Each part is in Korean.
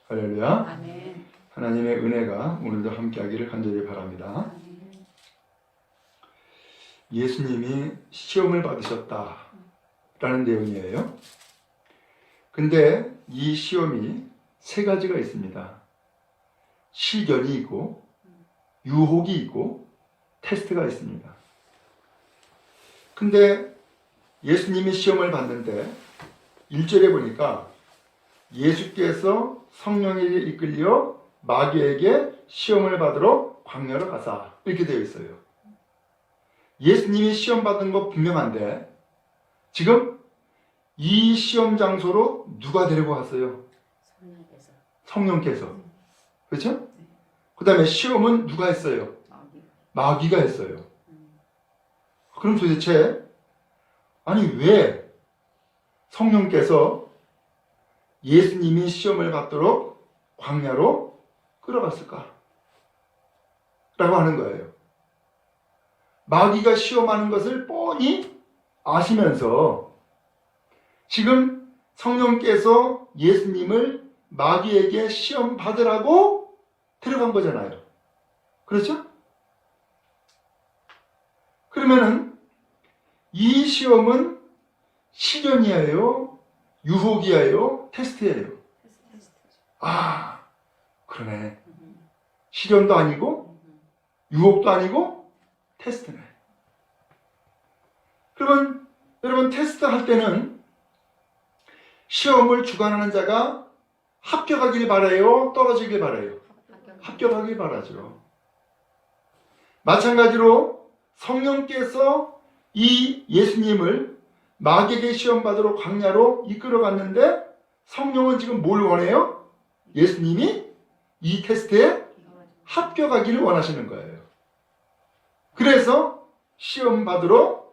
할렐루야. 아멘. 하나님의 은혜가 오늘도 함께하기를 간절히 바랍니다. 예수님이 시험을 받으셨다라는 내용이에요. 근데 이 시험이 세 가지가 있습니다. 시련이 있고, 유혹이 있고, 테스트가 있습니다. 근데 예수님이 시험을 받는데 1절에 보니까 예수께서 성령에 이끌려 마귀에게 시험을 받으러 광야로 가사, 이렇게 되어 있어요. 예수님이 시험 받은 거 분명한데 지금 이 시험 장소로 누가 데리고 갔어요? 성령께서. 그렇죠? 그 다음에 시험은 누가 했어요? 마귀가 했어요. 그럼 도대체 아니 왜 성령께서 예수님이 시험을 받도록 광야로 끌어갔을까? 라고 하는 거예요. 마귀가 시험하는 것을 뻔히 아시면서 지금 성령께서 예수님을 마귀에게 시험 받으라고 데려간 거잖아요. 그렇죠? 그러면은 이 시험은 시련이에요? 유혹이에요? 테스트예요? 아, 그러네. 시련도 아니고 유혹도 아니고 테스트네. 그러면 여러분 테스트 할 때는 시험을 주관하는 자가 합격하길 바라요? 떨어지길 바라요? 합격하길 바라죠. 마찬가지로 성령께서 이 예수님을 마귀에게 시험 받으러 광야로 이끌어 갔는데 성령은 지금 뭘 원해요? 예수님이 이 테스트에 합격하기를 원하시는 거예요. 그래서 시험 받으러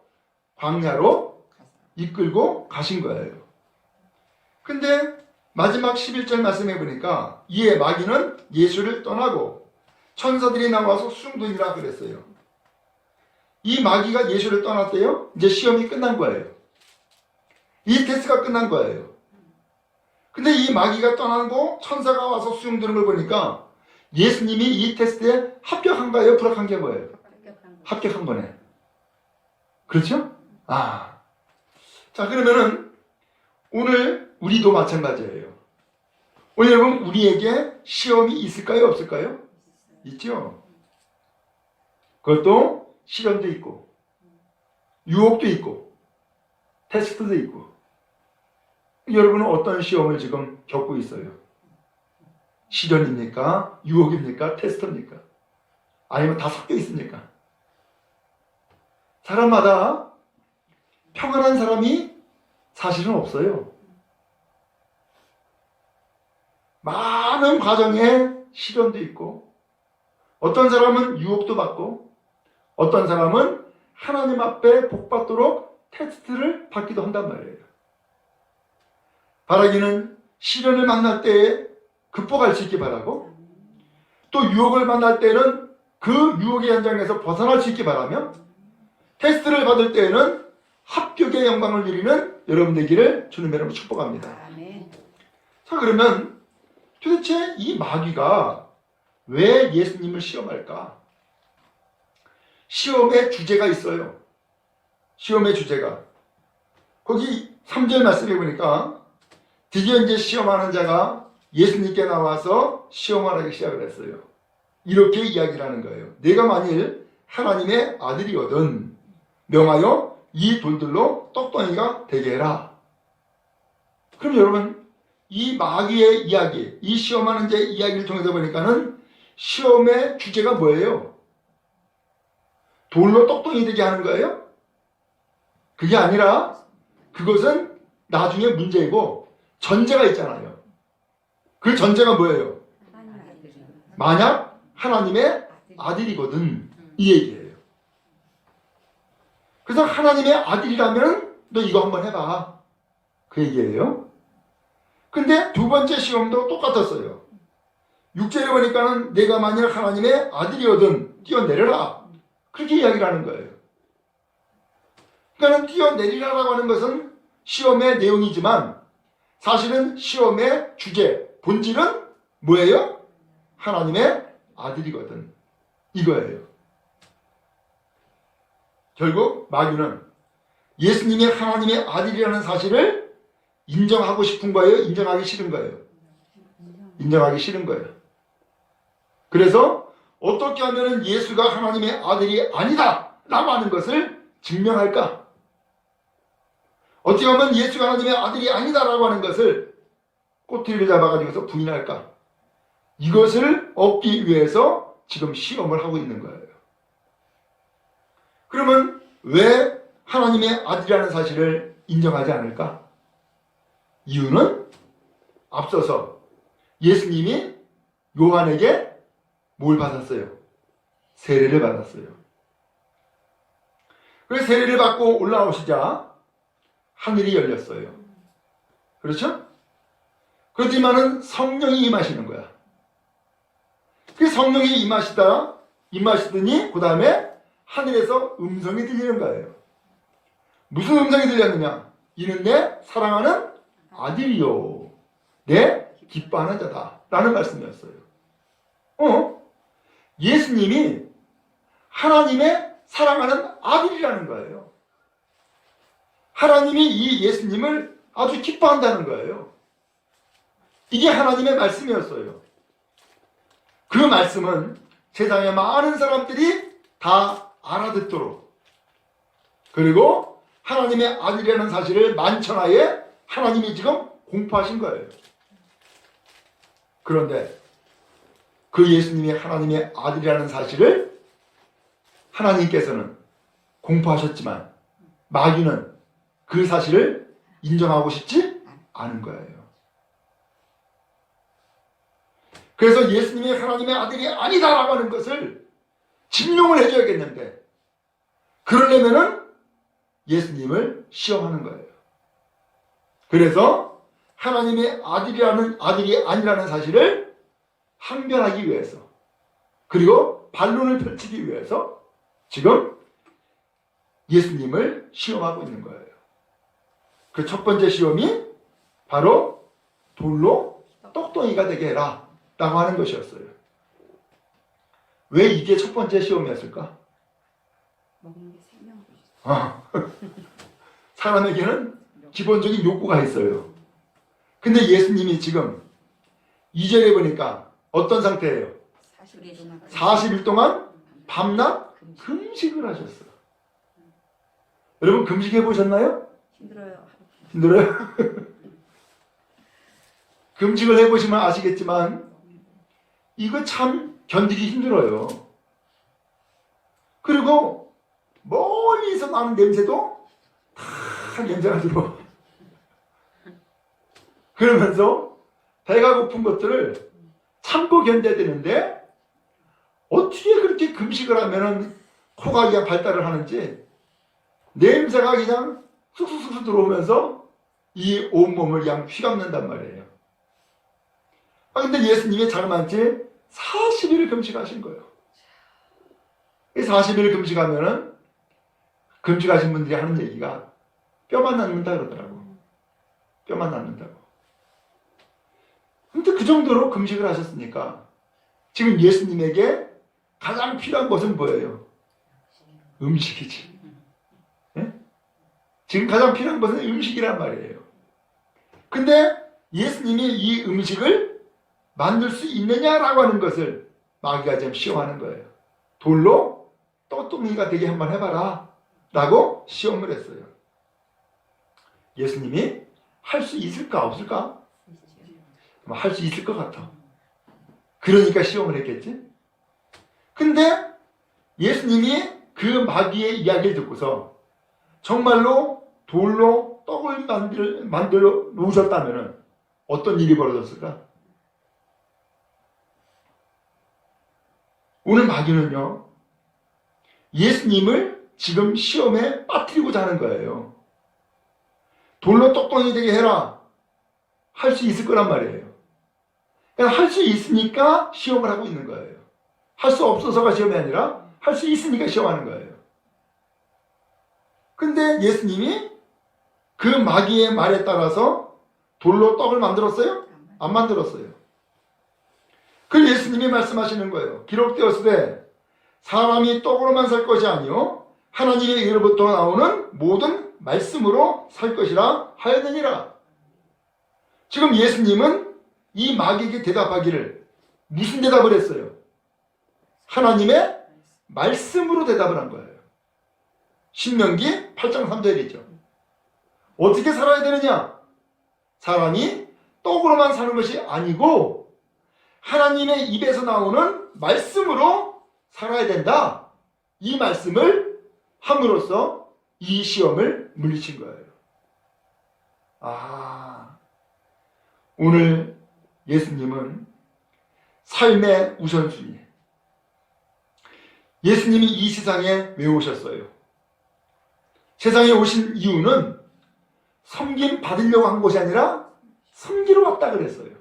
광야로 이끌고 가신 거예요. 근데 마지막 11절 말씀해 보니까 이에 마귀는 예수를 떠나고 천사들이 나와서 수중동이라 그랬어요. 이 마귀가 예수를 떠났대요. 이제 시험이 끝난 거예요. 이 테스트가 끝난 거예요. 근데 이 마귀가 떠나고 천사가 와서 수용되는 걸 보니까 예수님이 이 테스트에 합격한가요? 불합격한 게 뭐예요? 합격한 거네. 그렇죠? 아. 자, 그러면은 오늘 우리도 마찬가지예요. 오늘 여러분 우리에게 시험이 있을까요? 없을까요? 있죠. 그것도 시련도 있고 유혹도 있고 테스트도 있고. 여러분은 어떤 시험을 지금 겪고 있어요? 시련입니까? 유혹입니까? 테스트입니까? 아니면 다 섞여 있습니까? 사람마다 평안한 사람이 사실은 없어요. 많은 과정에 시련도 있고 어떤 사람은 유혹도 받고 어떤 사람은 하나님 앞에 복받도록 테스트를 받기도 한단 말이에요. 바라기는 시련을 만날 때에 극복할 수 있기 바라고 또 유혹을 만날 때는 그 유혹의 현장에서 벗어날 수 있기 바라며 테스트를 받을 때에는 합격의 영광을 누리는 여러분 되기를 주님의 이름으로 축복합니다. 자, 그러면 도대체 이 마귀가 왜 예수님을 시험할까? 시험의 주제가 있어요. 시험의 주제가. 거기 3절 말씀해 보니까 드디어 이제 시험하는 자가 예수님께 나와서 시험을 하기 시작을 했어요. 이렇게 이야기를 하는 거예요. 내가 만일 하나님의 아들이거든 명하여 이 돌들로 떡덩이가 되게 해라. 그럼 여러분 이 마귀의 이야기, 이 시험하는 자의 이야기를 통해서 보니까는 시험의 주제가 뭐예요? 돌로 떡덩이 되게 하는 거예요? 그게 아니라 그것은 나중에 문제이고 전제가 있잖아요. 그 전제가 뭐예요? 만약 하나님의 아들이거든 이 얘기예요. 그래서 하나님의 아들이라면 너 이거 한번 해봐 그 얘기예요. 근데 두 번째 시험도 똑같았어요. 6절에 보니까는 내가 만약 하나님의 아들이거든 뛰어내려라. 그렇게 이야기를 하는 거예요. 그러니까 뛰어내리라라고 하는 것은 시험의 내용이지만 사실은 시험의 주제, 본질은 뭐예요? 하나님의 아들이거든. 이거예요. 결국 마귀는 예수님이 하나님의 아들이라는 사실을 인정하고 싶은 거예요? 인정하기 싫은 거예요? 인정하기 싫은 거예요. 그래서 어떻게 하면 예수가 하나님의 아들이 아니다 라고 하는 것을 증명할까? 어떻게 하면 예수가 하나님의 아들이 아니다 라고 하는 것을 꼬투리를 잡아가지고서 부인할까? 이것을 얻기 위해서 지금 시험을 하고 있는 거예요. 그러면 왜 하나님의 아들이라는 사실을 인정하지 않을까? 이유는 앞서서 예수님이 요한에게 뭘 받았어요? 세례를 받았어요. 그래서 세례를 받고 올라오시자 하늘이 열렸어요. 그렇죠? 그렇지만은 성령이 임하시는 거야. 그 성령이 임하시더니 그 다음에 하늘에서 음성이 들리는 거예요. 무슨 음성이 들렸느냐? 이는 내 사랑하는 아들이요 내 기뻐하는 자다 라는 말씀이었어요. 예수님이 하나님의 사랑하는 아들이라는 거예요. 하나님이 이 예수님을 아주 기뻐한다는 거예요. 이게 하나님의 말씀이었어요. 그 말씀은 세상의 많은 사람들이 다 알아듣도록, 그리고 하나님의 아들이라는 사실을 만천하에 하나님이 지금 공포하신 거예요. 그런데 그 예수님이 하나님의 아들이라는 사실을 하나님께서는 공포하셨지만 마귀는 그 사실을 인정하고 싶지 않은 거예요. 그래서 예수님이 하나님의 아들이 아니다라고 하는 것을 증명을 해줘야겠는데, 그러려면은 예수님을 시험하는 거예요. 그래서 하나님의 아들이 아니라는 사실을 항변하기 위해서, 그리고 반론을 펼치기 위해서 지금 예수님을 시험하고 있는 거예요. 그 첫 번째 시험이 바로 돌로 똑똑이가 되게 해라 라고 하는 것이었어요. 왜 이게 첫 번째 시험이었을까? 먹는 게 생명이죠. 사람에게는 기본적인 욕구가 있어요. 근데 예수님이 지금 2절에 보니까 어떤 상태예요? 40일 동안 밤낮 금식을 하셨어요. 여러분 금식해 보셨나요? 힘들어요. 힘들어요? 금식을 해보시면 아시겠지만 이거 참 견디기 힘들어요. 그리고 멀리서 나는 냄새도 다 냄새가 들어. 그러면서 배가 고픈 것들을 참고 견뎌야 되는데 어떻게 그렇게 금식을 하면은 코가 그냥 발달을 하는지 냄새가 그냥 쑥쑥쑥 들어오면서 이 온몸을 그냥 휘감는단 말이에요. 근데 예수님이 자그마치 40일을 금식하신 거예요. 이 40일을 금식하면은 금식하신 분들이 하는 얘기가 뼈만 남는다 그러더라고. 뼈만 남는다고. 근데 그 정도로 금식을 하셨으니까 지금 예수님에게 가장 필요한 것은 뭐예요? 음식이지. 네? 지금 가장 필요한 것은 음식이란 말이에요. 근데 예수님이 이 음식을 만들 수 있느냐라고 하는 것을 마귀가 지금 시험하는 거예요. 돌로 떡덩이가 되게 한번 해봐라 라고 시험을 했어요. 예수님이 할 수 있을까 없을까? 할 수 있을 것 같아. 그러니까 시험을 했겠지. 근데 예수님이 그 마귀의 이야기를 듣고서 정말로 돌로 떡을 만들어 놓으셨다면 어떤 일이 벌어졌을까? 오늘 마귀는요, 예수님을 지금 시험에 빠뜨리고자 하는 거예요. 돌로 떡덩이 되게 해라. 할 수 있을 거란 말이에요. 할 수 있으니까 시험을 하고 있는 거예요. 할 수 없어서가 시험이 아니라 할 수 있으니까 시험하는 거예요. 근데 예수님이 그 마귀의 말에 따라서 돌로 떡을 만들었어요? 안 만들었어요. 그 예수님이 말씀하시는 거예요. 기록되었으되 사람이 떡으로만 살 것이 아니요 하나님의 입으로부터 나오는 모든 말씀으로 살 것이라 하였느니라. 지금 예수님은 이 마귀에게 대답하기를 무슨 대답을 했어요? 하나님의 말씀으로 대답을 한 거예요. 신명기 8장 3절이죠. 어떻게 살아야 되느냐? 사람이 떡으로만 사는 것이 아니고 하나님의 입에서 나오는 말씀으로 살아야 된다. 이 말씀을 함으로써 이 시험을 물리친 거예요. 오늘 예수님은 삶의 우선순위. 예수님이 이 세상에 왜 오셨어요? 세상에 오신 이유는 섬김 받으려고 한 것이 아니라 섬기러 왔다 그랬어요.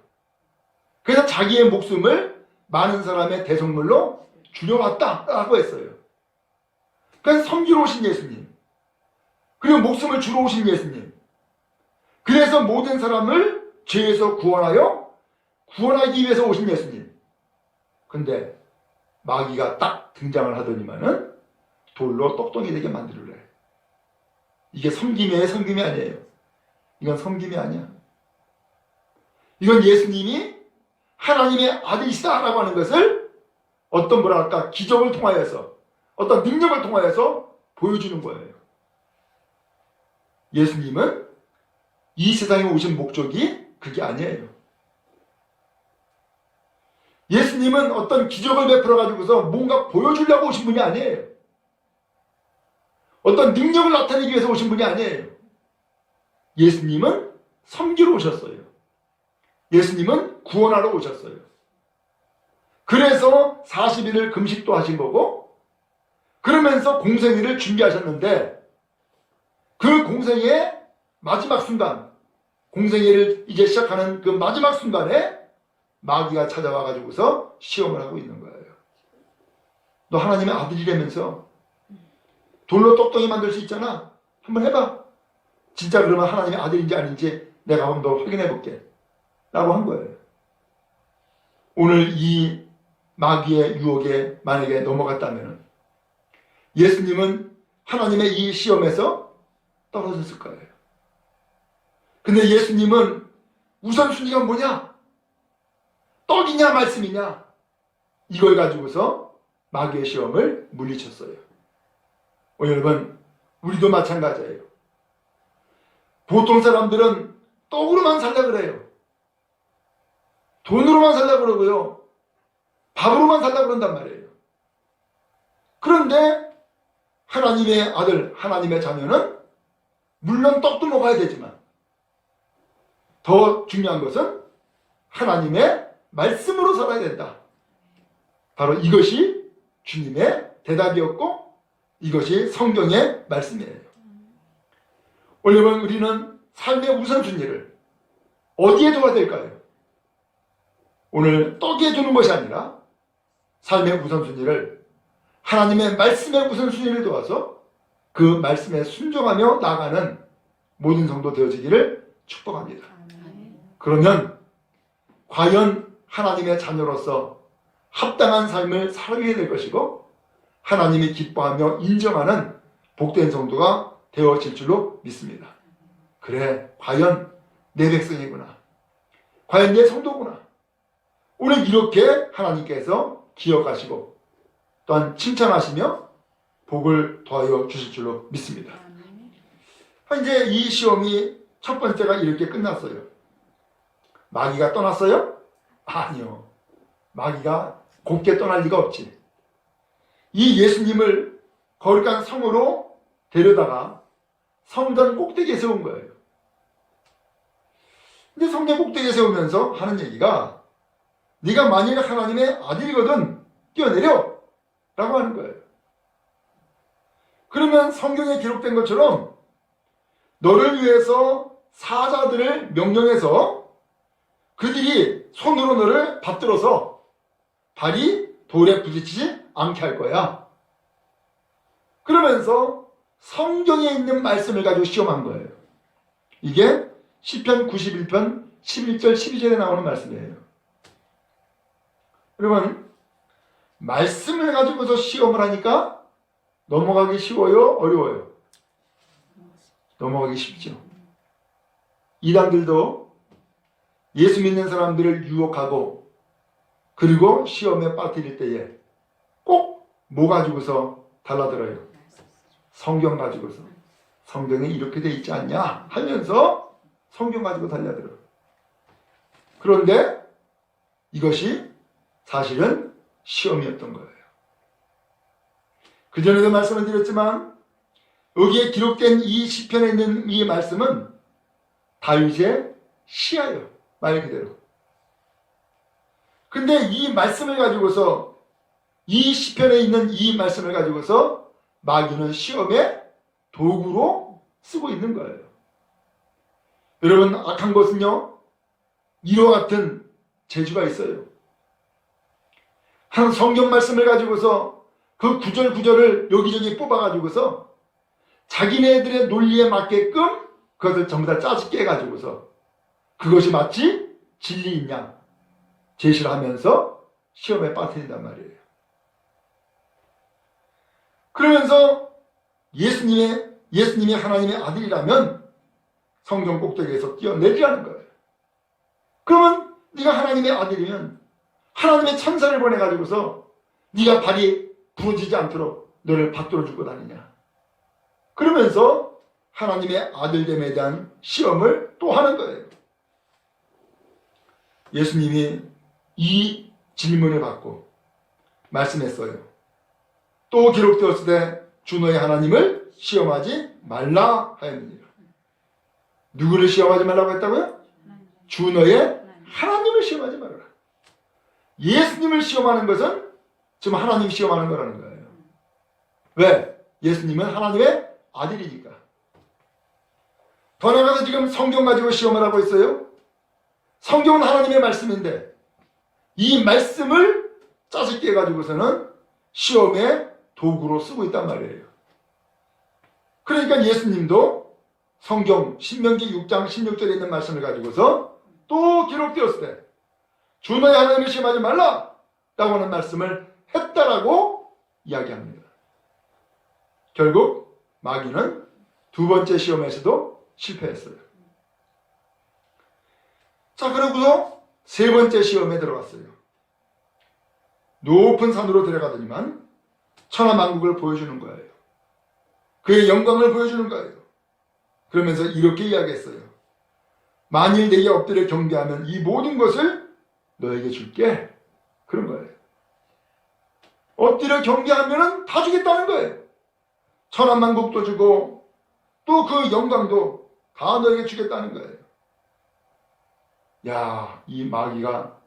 그래서 자기의 목숨을 많은 사람의 대속물로 주려왔다라고 했어요. 그래서 섬기러 오신 예수님, 그리고 목숨을 주러 오신 예수님, 그래서 모든 사람을 죄에서 구원하기 위해서 오신 예수님. 근데 마귀가 딱 등장을 하더니만은 돌로 똑똑이 되게 만들으래. 이게 섬김이에요? 섬김이 아니에요? 이건 섬김이 아니야. 이건 예수님이 하나님의 아들이시다라고 하는 것을 어떤 기적을 통하여서, 어떤 능력을 통하여서 보여주는 거예요. 예수님은 이 세상에 오신 목적이 그게 아니에요. 예수님은 어떤 기적을 베풀어 가지고서 뭔가 보여주려고 오신 분이 아니에요. 어떤 능력을 나타내기 위해서 오신 분이 아니에요. 예수님은 섬기러 오셨어요. 예수님은 구원하러 오셨어요. 그래서 40일을 금식도 하신 거고, 그러면서 공생애를 준비하셨는데, 그 공생애의 마지막 순간, 공생애를 이제 시작하는 그 마지막 순간에 마귀가 찾아와 가지고서 시험을 하고 있는 거예요. 너 하나님의 아들이라면서 돌로 똑똑이 만들 수 있잖아. 한번 해봐. 진짜 그러면 하나님의 아들인지 아닌지 내가 한번 더 확인해 볼게. 라고 한 거예요. 오늘 이 마귀의 유혹에 만약에 넘어갔다면 예수님은 하나님의 이 시험에서 떨어졌을 거예요. 근데 예수님은 우선순위가 뭐냐? 떡이냐 말씀이냐? 이걸 가지고서 마귀의 시험을 물리쳤어요. 여러분, 우리도 마찬가지예요. 보통 사람들은 떡으로만 살려고 그래요. 돈으로만 살려고 그러고요. 밥으로만 살려고 그런단 말이에요. 그런데 하나님의 아들, 하나님의 자녀는 물론 떡도 먹어야 되지만 더 중요한 것은 하나님의 말씀으로 살아야 된다. 바로 이것이 주님의 대답이었고 이것이 성경의 말씀이에요. 오늘 우리는 삶의 우선순위를 어디에 둬야 될까요? 오늘 떡에 두는 것이 아니라 삶의 우선순위를 하나님의 말씀의 우선순위를 두어서 그 말씀에 순종하며 나아가는 모든 성도 되어지기를 축복합니다. 그러면 과연 하나님의 자녀로서 합당한 삶을 살게 될 것이고 하나님이 기뻐하며 인정하는 복된 성도가 되어질 줄로 믿습니다. 그래, 과연 내 백성이구나. 과연 내 성도구나. 오늘 이렇게 하나님께서 기억하시고 또한 칭찬하시며 복을 더하여 주실 줄로 믿습니다. 이제 이 시험이 첫 번째가 이렇게 끝났어요. 마귀가 떠났어요? 아니요. 마귀가 곱게 떠날 리가 없지. 이 예수님을 거룩한 성으로 데려다가 성전 꼭대기에 세운 거예요. 근데 성전 꼭대기에 세우면서 하는 얘기가 네가 만일 하나님의 아들이거든 뛰어내려 라고 하는 거예요. 그러면 성경에 기록된 것처럼 너를 위해서 사자들을 명령해서 그들이 손으로 너를 받들어서 발이 돌에 부딪히지 않게 할 거야. 그러면서 성경에 있는 말씀을 가지고 시험한 거예요. 이게 시편 91편 11절 12절에 나오는 말씀이에요. 여러분, 말씀을 가지고서 시험을 하니까 넘어가기 쉬워요? 어려워요? 넘어가기 쉽죠. 이단들도 예수 믿는 사람들을 유혹하고 그리고 시험에 빠뜨릴 때에 꼭 뭐 가지고서 달라들어요? 성경 가지고서. 성경에 이렇게 돼 있지 않냐 하면서 성경 가지고 달려들어. 그런데 이것이 사실은 시험이었던 거예요. 그전에도 말씀을 드렸지만 여기에 기록된 이 시편에 있는 이 말씀은 다윗의 시야예요. 말 그대로. 근데 이 말씀을 가지고서 이 시편에 있는 이 말씀을 가지고서 마귀는 시험의 도구로 쓰고 있는 거예요. 여러분, 악한 것은요, 이와 같은 재주가 있어요. 한 성경 말씀을 가지고서 그 구절구절을 여기저기 뽑아가지고서 자기네들의 논리에 맞게끔 그것을 전부 다 짜집게 해가지고서 그것이 마치 진리인 양 제시를 하면서 시험에 빠뜨린단 말이에요. 그러면서 예수님이 하나님의 아들이라면 성경 꼭대기에서 뛰어내리라는 거예요. 그러면 네가 하나님의 아들이면 하나님의 천사를 보내가지고서 네가 발이 부러지지 않도록 너를 받들어 주고 다니냐. 그러면서 하나님의 아들됨에 대한 시험을 또 하는 거예요. 예수님이 이 질문을 받고 말씀했어요. 또 기록되었을 때 주 너의 하나님을 시험하지 말라 하였느니라. 누구를 시험하지 말라고 했다고요? 주 너의 하나님을 시험하지 말아라. 예수님을 시험하는 것은 지금 하나님 시험하는 거라는 거예요. 왜? 예수님은 하나님의 아들이니까. 더 나아가서 지금 성경 가지고 시험을 하고 있어요. 성경은 하나님의 말씀인데 이 말씀을 짜집게 해가지고서는 시험의 도구로 쓰고 있단 말이에요. 그러니까 예수님도 성경 신명기 6장 16절에 있는 말씀을 가지고서 또 기록되었을 때 주 너의 하나님을 시험하지 말라 라고 하는 말씀을 했다라고 이야기합니다. 결국 마귀는 두 번째 시험에서도 실패했어요. 자, 그러고서 세 번째 시험에 들어갔어요. 높은 산으로 들어가더니만 천하만국을 보여주는 거예요. 그의 영광을 보여주는 거예요. 그러면서 이렇게 이야기했어요. 만일 내게 엎드려 경배하면 이 모든 것을 너에게 줄게. 그런 거예요. 엎드려 경배하면 다 주겠다는 거예요. 천하만국도 주고 또 그 영광도 다 너에게 주겠다는 거예요. 야, 이 마귀가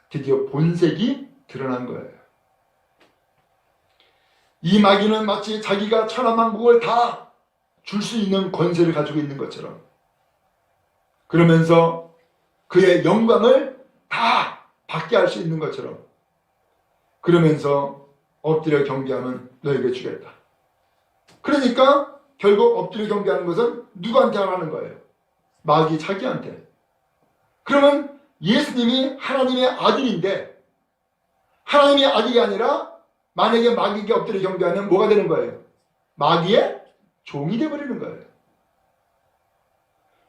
드디어 본색이 드러난 거예요. 이 마귀는 마치 자기가 천하만국을 다 줄 수 있는 권세를 가지고 있는 것처럼 그러면서 그의 영광을 다 받게 할 수 있는 것처럼 그러면서 엎드려 경배하면 너에게 주겠다. 그러니까 결국 엎드려 경배하는 것은 누구한테 하라는 거예요? 마귀 자기한테. 그러면 예수님이 하나님의 아들인데 하나님의 아들이 아니라 만약에 마귀에게 엎드려 경배하면 뭐가 되는 거예요? 마귀의 종이 되어버리는 거예요.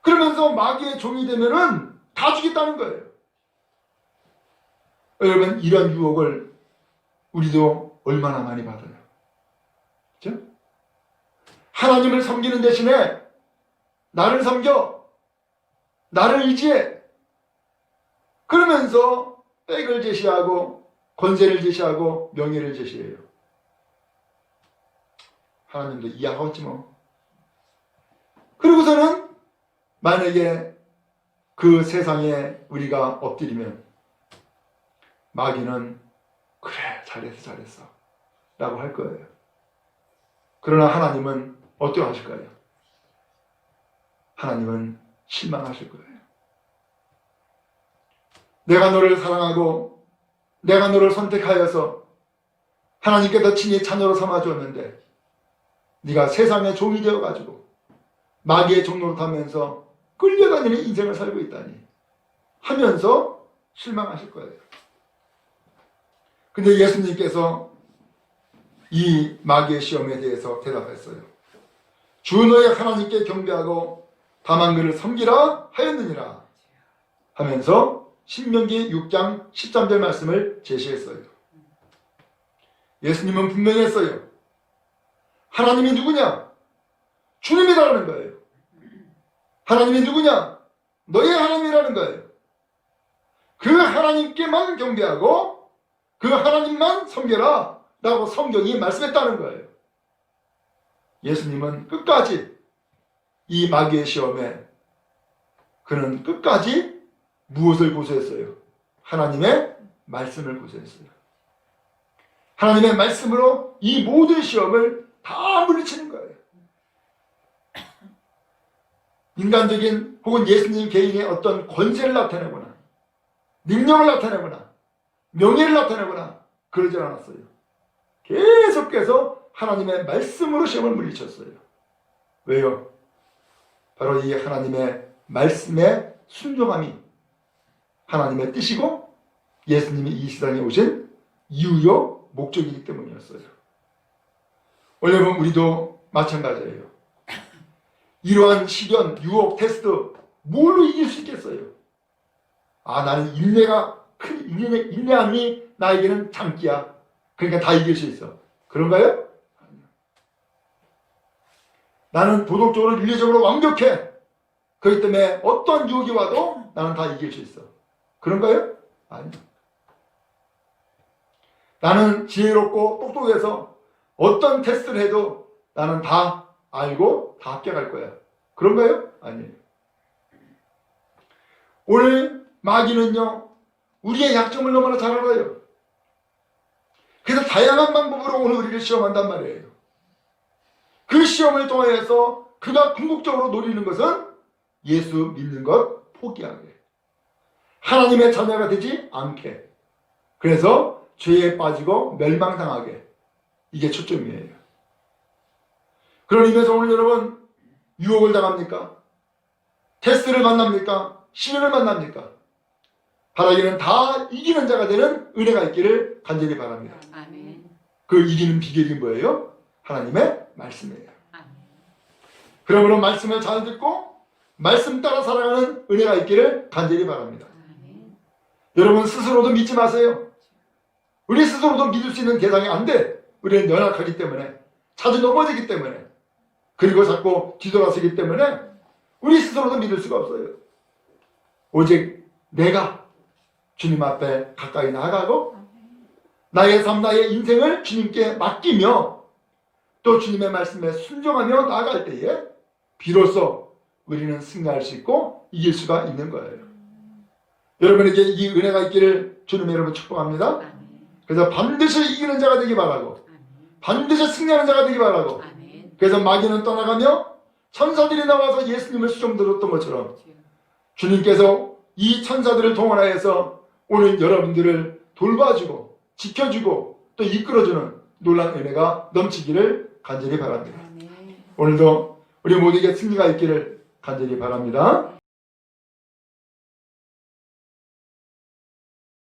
그러면서 마귀의 종이 되면은 다 주겠다는 거예요. 여러분, 이런 유혹을 우리도 얼마나 많이 받아요. 그렇죠? 하나님을 섬기는 대신에 나를 섬겨, 나를 의지해. 그러면서 백을 제시하고 권세를 제시하고 명예를 제시해요. 하나님도 이해하겠지 뭐. 그리고서는 만약에 그 세상에 우리가 엎드리면 마귀는 그래 잘했어 라고 할 거예요. 그러나 하나님은 어떻게 하실 거예요? 하나님은 실망하실 거예요. 내가 너를 사랑하고 내가 너를 선택하여서 하나님께서 친히 자녀로 삼아주었는데 네가 세상의 종이 되어가지고 마귀의 종로로 타면서 끌려다니는 인생을 살고 있다니 하면서 실망하실 거예요. 근데 예수님께서 이 마귀의 시험에 대해서 대답했어요. 주 너의 하나님께 경배하고 다만 그를 섬기라 하였느니라 하면서 신명기 6장 13절 말씀을 제시했어요. 예수님은 분명히 했어요. 하나님이 누구냐? 주님이라는 거예요. 하나님이 누구냐? 너의 하나님이라는 거예요. 그 하나님께만 경배하고 그 하나님만 섬겨라 라고 성경이 말씀했다는 거예요. 예수님은 끝까지 이 마귀의 시험에 그는 끝까지 무엇을 고수했어요? 하나님의 말씀을 고수했어요. 하나님의 말씀으로 이 모든 시험을 다 물리치는 거예요. 인간적인 혹은 예수님 개인의 어떤 권세를 나타내거나 능력을 나타내거나 명예를 나타내거나 그러지 않았어요. 계속해서 하나님의 말씀으로 시험을 물리쳤어요. 왜요? 바로 이 하나님의 말씀의 순종함이 하나님의 뜻이고 예수님이 이 세상에 오신 이유요 목적이기 때문이었어요. 여러분 우리도 마찬가지예요. 이러한 시련, 유혹, 테스트 뭘로 이길 수 있겠어요? 나는 인내함이 나에게는 장기야. 그러니까 다 이길 수 있어. 그런가요? 나는 도덕적으로 윤리적으로 완벽해. 그렇기 때문에 어떤 유혹이 와도 나는 다 이길 수 있어. 그런가요? 아니요. 나는 지혜롭고 똑똑해서 어떤 테스트를 해도 나는 다 알고 다 합격할 거야. 그런가요? 아니에요. 오늘 마귀는요, 우리의 약점을 너무나 잘 알아요. 그래서 다양한 방법으로 오늘 우리를 시험한단 말이에요. 그 시험을 통해서 그가 궁극적으로 노리는 것은 예수 믿는 것 포기하게, 하나님의 자녀가 되지 않게, 그래서 죄에 빠지고 멸망당하게, 이게 초점이에요. 그런 의미에서 오늘 여러분 유혹을 당합니까? 테스트를 만납니까? 시련을 만납니까? 바라기는 다 이기는 자가 되는 은혜가 있기를 간절히 바랍니다. 아멘. 그 이기는 비결이 뭐예요? 하나님의 말씀이에요. 아멘. 그러므로 말씀을 잘 듣고 말씀 따라 살아가는 은혜가 있기를 간절히 바랍니다. 아멘. 여러분 스스로도 믿지 마세요. 우리 스스로도 믿을 수 있는 대상이 안 돼. 우리는 연약하기 때문에, 자주 넘어지기 때문에, 그리고 자꾸 뒤돌아서기 때문에 우리 스스로도 믿을 수가 없어요. 오직 내가 주님 앞에 가까이 나아가고 나의 삶, 나의 인생을 주님께 맡기며 또 주님의 말씀에 순종하며 나아갈 때에 비로소 우리는 승리할 수 있고 이길 수가 있는 거예요. 여러분에게 이 은혜가 있기를 주님 여러분 축복합니다. 그래서 반드시 이기는 자가 되기 바라고, 반드시 승리하는 자가 되기 바라고, 그래서 마귀는 떠나가며 천사들이 나와서 예수님을 수종 들었던 것처럼 주님께서 이 천사들을 동원하여서 오늘 여러분들을 돌봐주고 지켜주고 또 이끌어주는 놀라운 은혜가 넘치기를 간절히 바랍니다. 오늘도 우리 모두에게 승리가 있기를 간절히 바랍니다.